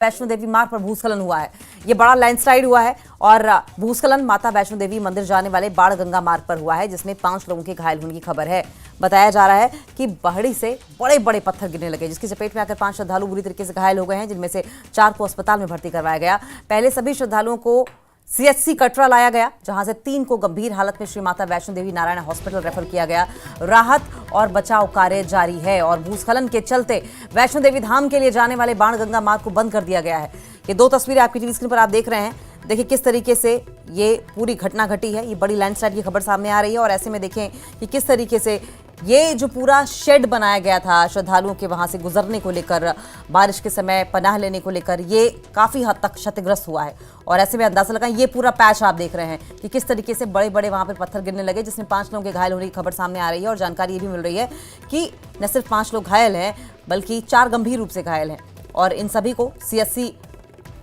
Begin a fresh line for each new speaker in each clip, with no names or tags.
वैष्णो देवी मार्ग पर भूस्खलन हुआ है। ये बड़ा लैंडस्लाइड हुआ है और भूस्खलन माता वैष्णो देवी मंदिर जाने वाले बाण गंगा मार्ग पर हुआ है, जिसमें 5 लोगों के घायल होने की खबर है। बताया जा रहा है कि पहाड़ी से बड़े बड़े पत्थर गिरने लगे, जिसकी चपेट में आकर 5 श्रद्धालु बुरी तरीके से घायल हो गए हैं, जिनमें से 4 को अस्पताल में भर्ती करवाया गया। पहले सभी श्रद्धालुओं को सीएचसी कटरा लाया गया, जहां से 3 को गंभीर हालत में श्री माता वैष्णो देवी नारायण हॉस्पिटल रेफर किया गया। राहत और बचाव कार्य जारी है और भूस्खलन के चलते वैष्णो देवी धाम के लिए जाने वाले बाण गंगा मार्ग को बंद कर दिया गया है। ये 2 तस्वीरें आपकी टीवी स्क्रीन पर आप देख रहे हैं। देखिए किस तरीके से ये पूरी घटना घटी है। ये बड़ी लैंडस्लाइड की खबर सामने आ रही है और ऐसे में देखें कि किस तरीके से ये जो पूरा शेड बनाया गया था श्रद्धालुओं के वहां से गुजरने को लेकर, बारिश के समय पनाह लेने को लेकर, ये काफी हद तक क्षतिग्रस्त हुआ है। और ऐसे में अंदाजा लगाएं, ये पूरा पैच आप देख रहे हैं कि किस तरीके से बड़े बड़े वहां पर पत्थर गिरने लगे, जिसमें 5 लोगों के घायल होने की खबर सामने आ रही है। और जानकारी ये भी मिल रही है कि न सिर्फ 5 लोग घायल हैं, बल्कि 4 गंभीर रूप से घायल हैं और इन सभी को सीएचसी,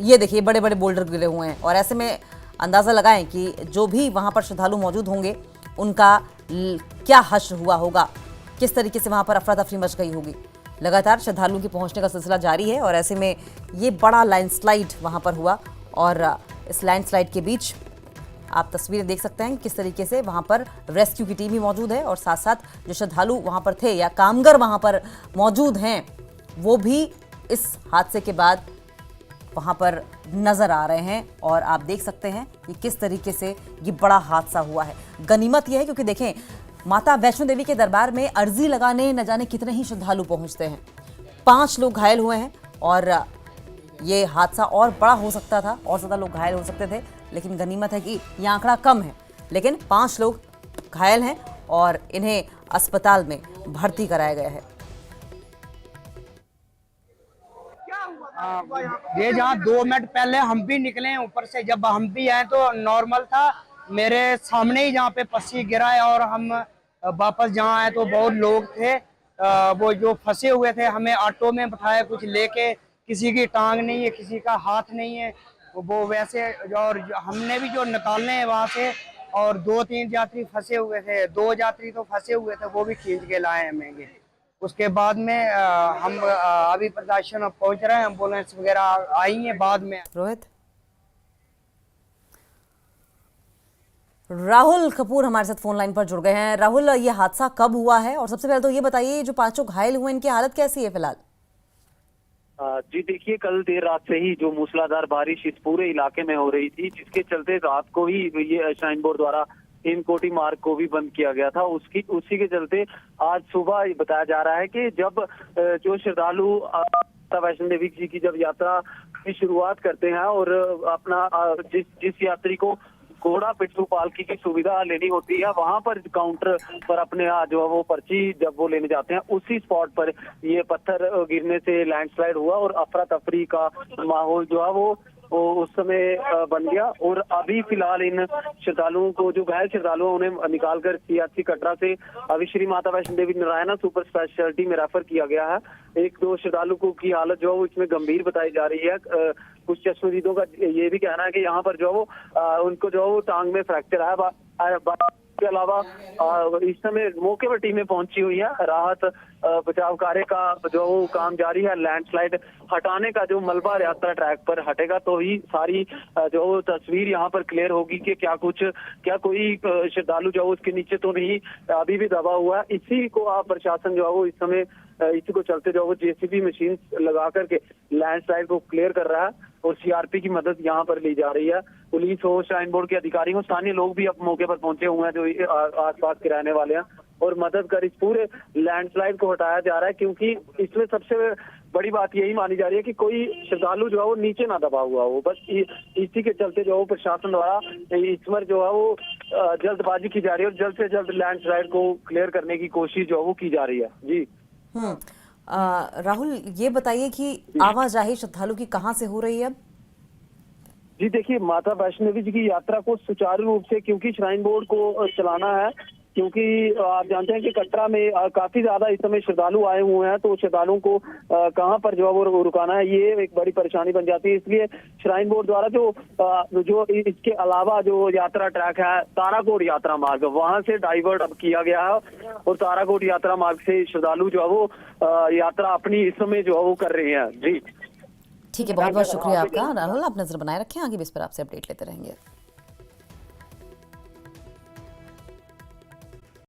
ये देखिए बड़े बड़े बोल्डर गिरे हुए हैं। और ऐसे में अंदाजा लगाएं कि जो भी वहां पर श्रद्धालु मौजूद होंगे उनका क्या हश्र हुआ होगा, किस तरीके से वहां पर अफरा तफरी मच गई होगी। लगातार श्रद्धालुओं के पहुंचने का सिलसिला जारी है और ऐसे में ये बड़ा लैंडस्लाइड वहां पर हुआ और इस लैंडस्लाइड के बीच आप तस्वीरें देख सकते हैं किस तरीके से वहां पर रेस्क्यू की टीम भी मौजूद है और साथ साथ जो श्रद्धालु वहां पर थे या कामगार वहां पर मौजूद हैं, वो भी इस हादसे के बाद वहां पर नजर आ रहे हैं। और आप देख सकते हैं कि किस तरीके से ये बड़ा हादसा हुआ है। गनीमत यह है क्योंकि देखें, माता वैष्णो देवी के दरबार में अर्जी लगाने न जाने कितने ही श्रद्धालु पहुंचते हैं। 5 लोग घायल हुए हैं और ये हादसा और बड़ा हो सकता था, और ज्यादा लोग घायल हो सकते थे, लेकिन गनीमत है कि ये आंकड़ा कम है। लेकिन 5 लोग घायल हैं और इन्हें अस्पताल में भर्ती कराया गया है।
ये जहाँ 2 मिनट पहले हम भी निकले हैं ऊपर से, जब हम भी आए तो नॉर्मल था। मेरे सामने ही जहाँ पे पस्सी गिरा है और हम वापस जहाँ आए तो बहुत लोग थे, वो जो फंसे हुए थे। हमें ऑटो में बिठाया कुछ लेके, किसी की टांग नहीं है, किसी का हाथ नहीं है, वो वैसे। और हमने भी जो निकालने हैं वहाँ से, और 2-3 यात्री फंसे हुए थे, 2 यात्री तो फंसे हुए थे, वो भी खींच के लाए हैं महंगे। उसके बाद में हम अभी प्रशासन पहुंच रहे हैं, एम्बुलेंस वगैरह आई है बाद में।
रोहित, राहुल कपूर हमारे साथ फोन लाइन पर जुड़ गए हैं। राहुल, ये हादसा कब हुआ है और सबसे पहले तो ये बताइए जो 5 घायल हुए इनकी हालत कैसी है फिलहाल?
जी देखिए, कल देर रात से ही जो मूसलाधार बारिश इस पूरे इलाके में हो रही थी, जिसके चलते रात को ही ये श्राइन बोर्ड द्वारा हेमकोटी मार्ग को भी बंद किया गया था। उसी के चलते आज सुबह बताया जा रहा है कि जब जो श्रद्धालु माता वैष्णो देवी जी की जब यात्रा की शुरुआत करते हैं और अपना जिस यात्री को घोड़ा पिट्ठू पालकी की सुविधा लेनी होती है, वहां पर काउंटर पर अपने जो है वो पर्ची जब वो लेने जाते हैं, उसी स्पॉट पर ये पत्थर गिरने से लैंडस्लाइड हुआ और अफरा तफरी का माहौल जो है वो उस समय बन गया। और अभी फिलहाल इन श्रद्धालुओं को, जो घायल श्रद्धालु उन्हें निकालकर सीएचसी कटरा से अभी श्री माता वैष्णो देवी नारायण सुपर स्पेशलिटी में रेफर किया गया है। 1-2 श्रद्धालु की हालत जो है वो इसमें गंभीर बताई जा रही है। कुछ चश्मदीदों का ये भी कहना है कि यहाँ पर जो है वो उनको जो है वो टांग में फ्रैक्चर है। के अलावा इस समय मौके पर टीमें पहुंची हुई है। राहत बचाव कार्य का जो वो काम जारी है। लैंडस्लाइड हटाने का जो मलबा यात्रा ट्रैक पर हटेगा तो ही सारी जो तस्वीर यहाँ पर क्लियर होगी कि क्या कोई श्रद्धालु जो उसके नीचे तो नहीं अभी भी दबा हुआ है। इसी को प्रशासन जो है वो इस समय इसी को चलते जो वो जेसीबी मशीन लगा करके लैंडस्लाइड को क्लियर कर रहा है और सीआरपी की मदद यहाँ पर ली जा रही है। पुलिस हो, श्राइन बोर्ड के अधिकारी हो, स्थानीय लोग भी अब मौके पर पहुंचे हुए हैं जो आसपास के रहने वाले हैं और मदद कर इस पूरे लैंडस्लाइड को हटाया जा रहा है, क्योंकि इसमें सबसे बड़ी बात यही मानी जा रही है कि कोई श्रद्धालु जो है वो नीचे ना दबा हुआ हो। बस इसी के चलते जो है प्रशासन द्वारा इस पर जो है वो जल्दबाजी की जा रही है और जल्द से जल्द लैंडस्लाइड को क्लियर करने की कोशिश जो है वो की जा रही है। जी
राहुल, ये बताइए कि आवाजाही श्रद्धालु की कहाँ से हो रही है अब?
जी देखिए, माता वैष्णो देवी जी की यात्रा को सुचारू रूप से, क्योंकि श्राइन बोर्ड को चलाना है, क्योंकि आप जानते हैं कि कटरा में काफी ज्यादा इस समय श्रद्धालु आए हुए हैं, तो श्रद्धालुओं को कहां पर जो है वो रुकाना है, ये एक बड़ी परेशानी बन जाती है। इसलिए श्राइन बोर्ड द्वारा जो इसके अलावा जो यात्रा ट्रैक है ताराकोट यात्रा मार्ग, वहां से डाइवर्ट अब किया गया है और ताराकोट यात्रा मार्ग से श्रद्धालु जो है वो यात्रा अपनी इस समय जो है वो कर रहे हैं। जी
ठीक है, बहुत बहुत शुक्रिया आपका राहुल। आप नजर बनाए रखें, आगे भी इस पर आपसे अपडेट लेते रहेंगे।